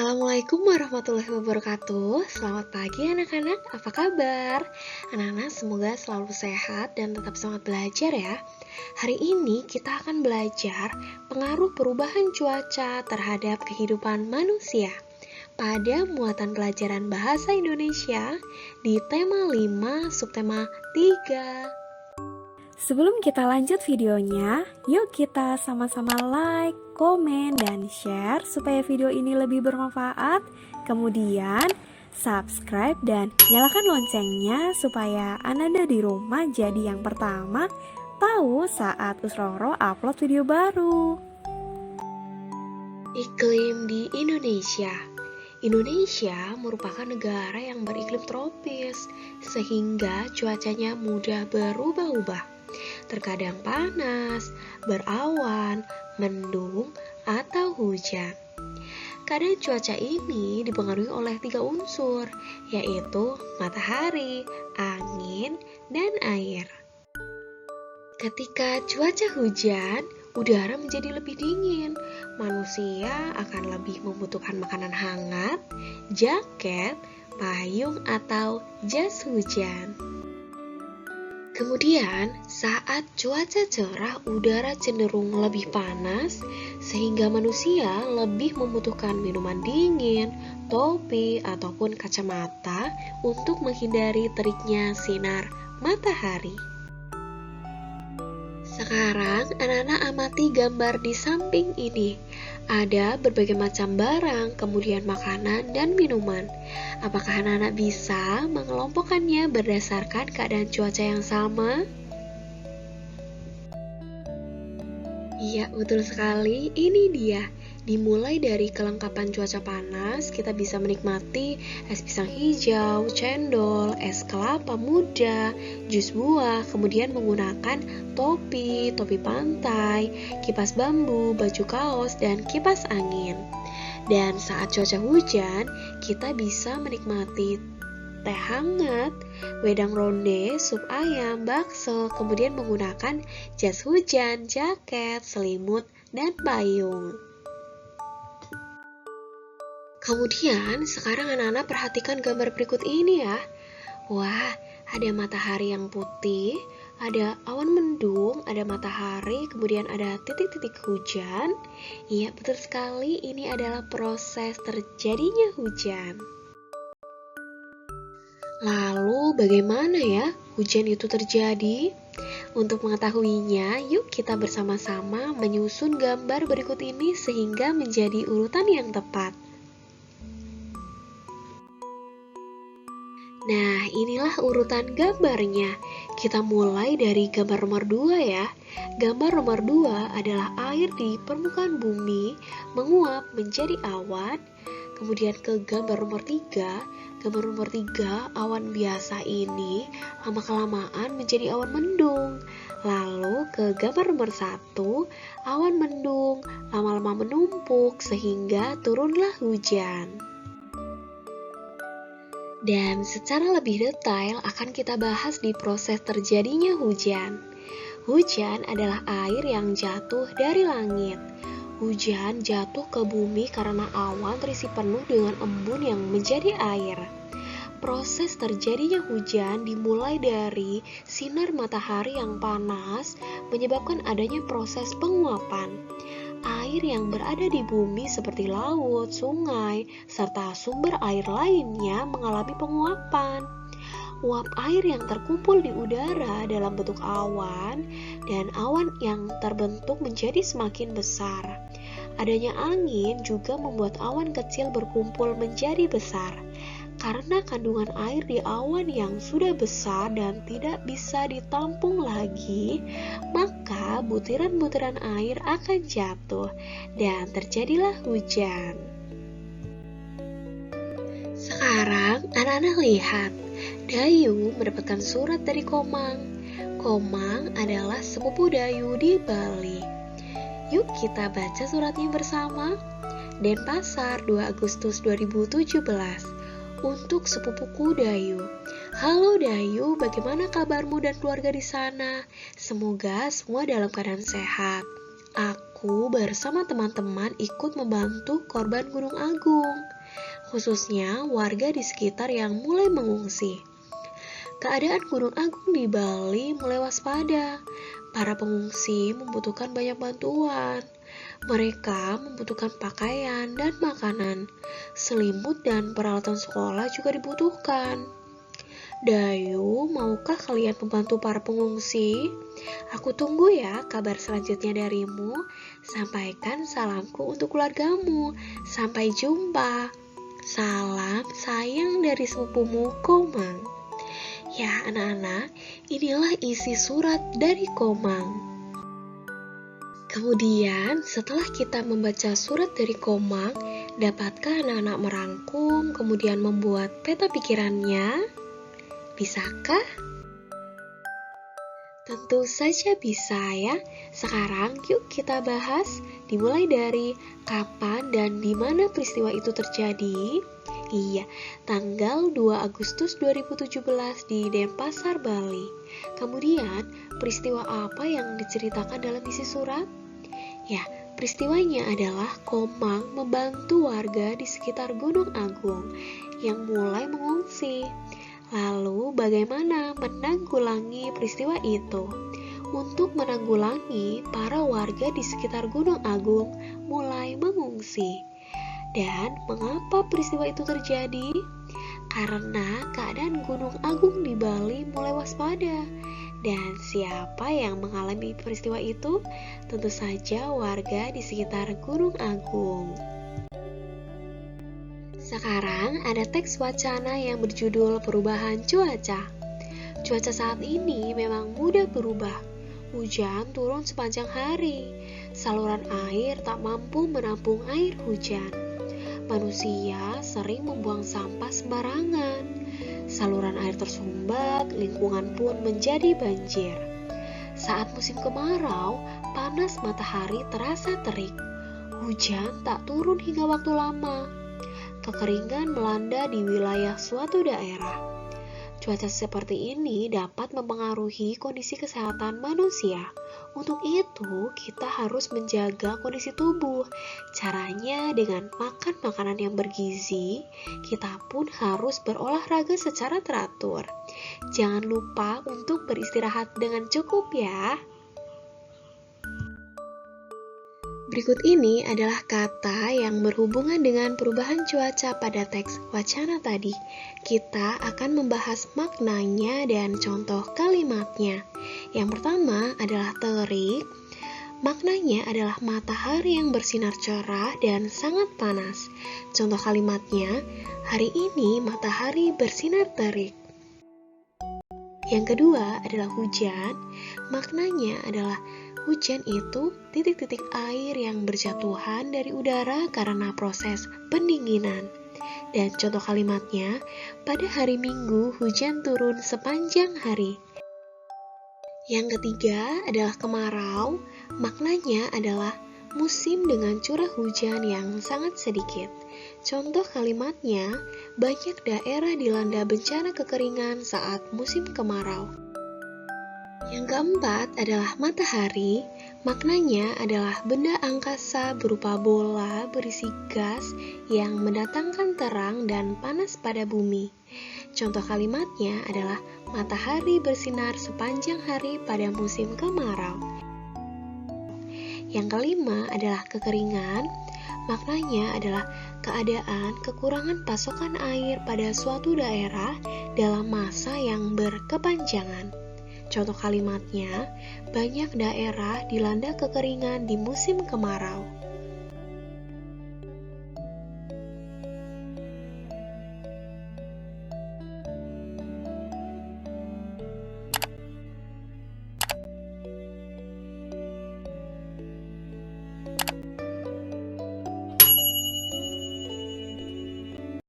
Assalamualaikum warahmatullahi wabarakatuh. Selamat pagi anak-anak, apa kabar? Anak-anak semoga selalu sehat dan tetap semangat belajar ya. Hari ini kita akan belajar pengaruh perubahan cuaca terhadap kehidupan manusia pada muatan pelajaran bahasa Indonesia di tema 5 subtema 3. Sebelum kita lanjut videonya, yuk kita sama-sama like, komen, dan share supaya video ini lebih bermanfaat. Kemudian, subscribe dan nyalakan loncengnya supaya Anda di rumah jadi yang pertama tahu saat Usroro upload video baru. Iklim di Indonesia. Indonesia merupakan negara yang beriklim tropis, sehingga cuacanya mudah berubah-ubah. Terkadang panas, berawan, mendung, atau hujan. Keadaan cuaca ini dipengaruhi oleh 3 unsur, yaitu matahari, angin, dan air. Ketika cuaca hujan, udara menjadi lebih dingin. Manusia akan lebih membutuhkan makanan hangat, jaket, payung, atau jas hujan. Kemudian, saat cuaca cerah, udara cenderung lebih panas, sehingga manusia lebih membutuhkan minuman dingin, topi, ataupun kacamata untuk menghindari teriknya sinar matahari. Sekarang, anak-anak amati gambar di samping ini. Ada berbagai macam barang, kemudian makanan dan minuman. Apakah anak-anak bisa mengelompokkannya berdasarkan keadaan cuaca yang sama? Iya, betul sekali. Ini dia. Dimulai dari kelengkapan cuaca panas, kita bisa menikmati es pisang hijau, cendol, es kelapa muda, jus buah, kemudian menggunakan topi pantai, kipas bambu, baju kaos, dan kipas angin. Dan saat cuaca hujan, kita bisa menikmati teh hangat, wedang ronde, sup ayam, bakso, kemudian menggunakan jas hujan, jaket, selimut, dan payung. Kemudian, sekarang anak-anak perhatikan gambar berikut ini ya. Wah, ada matahari yang putih, ada awan mendung, ada matahari, kemudian ada titik-titik hujan. Iya, betul sekali, ini adalah proses terjadinya hujan. Lalu, bagaimana ya hujan itu terjadi? Untuk mengetahuinya, yuk kita bersama-sama menyusun gambar berikut ini sehingga menjadi urutan yang tepat. Nah, inilah urutan gambarnya. Kita mulai dari gambar nomor 2 ya. Gambar nomor 2 adalah air di permukaan bumi menguap menjadi awan. Kemudian ke gambar nomor 3. Gambar nomor 3, awan biasa ini lama-kelamaan menjadi awan mendung. Lalu ke gambar nomor 1, awan mendung lama-lama menumpuk sehingga turunlah hujan. Dan secara lebih detail akan kita bahas di proses terjadinya hujan. Hujan adalah air yang jatuh dari langit. Hujan jatuh ke bumi karena awan terisi penuh dengan embun yang menjadi air. Proses terjadinya hujan dimulai dari sinar matahari yang panas menyebabkan adanya proses penguapan. Air yang berada di bumi seperti laut, sungai, serta sumber air lainnya mengalami penguapan. Uap air yang terkumpul di udara dalam bentuk awan dan awan yang terbentuk menjadi semakin besar. Adanya angin juga membuat awan kecil berkumpul menjadi besar. Karena kandungan air di awan yang sudah besar dan tidak bisa ditampung lagi, maka butiran-butiran air akan jatuh dan terjadilah hujan. Sekarang anak-anak lihat, Dayu mendapatkan surat dari Komang. Komang adalah sepupu Dayu di Bali. Yuk kita baca suratnya bersama. Denpasar, 2 Agustus 2017. Untuk sepupuku Dayu. Halo Dayu, bagaimana kabarmu dan keluarga di sana? Semoga semua dalam keadaan sehat. Aku bersama teman-teman ikut membantu korban Gunung Agung. khususnya warga di sekitar yang mulai mengungsi. Keadaan Gunung Agung di Bali mulai waspada. Para pengungsi membutuhkan banyak bantuan. Mereka membutuhkan pakaian dan makanan. Selimut dan peralatan sekolah juga dibutuhkan. Dayu, maukah kalian membantu para pengungsi? Aku tunggu ya kabar selanjutnya darimu. Sampaikan salamku untuk keluargamu. Sampai jumpa. Salam sayang dari sepupumu Komang. Ya anak-anak, inilah isi surat dari Komang. Kemudian setelah kita membaca surat dari Komang, dapatkah anak-anak merangkum kemudian membuat peta pikirannya? Bisakah? Tentu saja bisa ya. Sekarang yuk kita bahas, dimulai dari kapan dan di mana peristiwa itu terjadi. Iya, tanggal 2 Agustus 2017 di Denpasar, Bali. Kemudian, peristiwa apa yang diceritakan dalam isi surat? Ya, peristiwanya adalah Komang membantu warga di sekitar Gunung Agung yang mulai mengungsi. Lalu bagaimana menanggulangi peristiwa itu? Untuk menanggulangi, para warga di sekitar Gunung Agung mulai mengungsi. Dan mengapa peristiwa itu terjadi? Karena keadaan Gunung Agung di Bali mulai waspada. Dan siapa yang mengalami peristiwa itu? Tentu saja warga di sekitar Gunung Agung. Sekarang ada teks wacana yang berjudul perubahan cuaca. Cuaca saat ini memang mudah berubah. Hujan turun sepanjang hari. Saluran air tak mampu menampung air hujan. Manusia sering membuang sampah sembarangan. Saluran air tersumbat, lingkungan pun menjadi banjir. Saat musim kemarau, panas matahari terasa terik. Hujan tak turun hingga waktu lama. Kekeringan melanda di wilayah suatu daerah. Cuaca seperti ini dapat mempengaruhi kondisi kesehatan manusia. Untuk itu, kita harus menjaga kondisi tubuh. Caranya dengan makan makanan yang bergizi, kita pun harus berolahraga secara teratur. Jangan lupa untuk beristirahat dengan cukup ya. Berikut ini adalah kata yang berhubungan dengan perubahan cuaca pada teks wacana tadi. Kita akan membahas maknanya dan contoh kalimatnya. Yang pertama adalah terik. Maknanya adalah matahari yang bersinar cerah dan sangat panas. Contoh kalimatnya, hari ini matahari bersinar terik. Yang kedua adalah hujan. Maknanya adalah hujan itu titik-titik air yang berjatuhan dari udara karena proses pendinginan. Dan contoh kalimatnya, pada hari Minggu hujan turun sepanjang hari. Yang ketiga adalah kemarau. Maknanya adalah musim dengan curah hujan yang sangat sedikit. Contoh kalimatnya, banyak daerah dilanda bencana kekeringan saat musim kemarau. Yang keempat adalah matahari. Maknanya adalah benda angkasa berupa bola berisi gas yang mendatangkan terang dan panas pada bumi. Contoh kalimatnya adalah matahari bersinar sepanjang hari pada musim kemarau. Yang kelima adalah kekeringan. Maknanya adalah keadaan kekurangan pasokan air pada suatu daerah dalam masa yang berkepanjangan. Contoh kalimatnya, banyak daerah dilanda kekeringan di musim kemarau.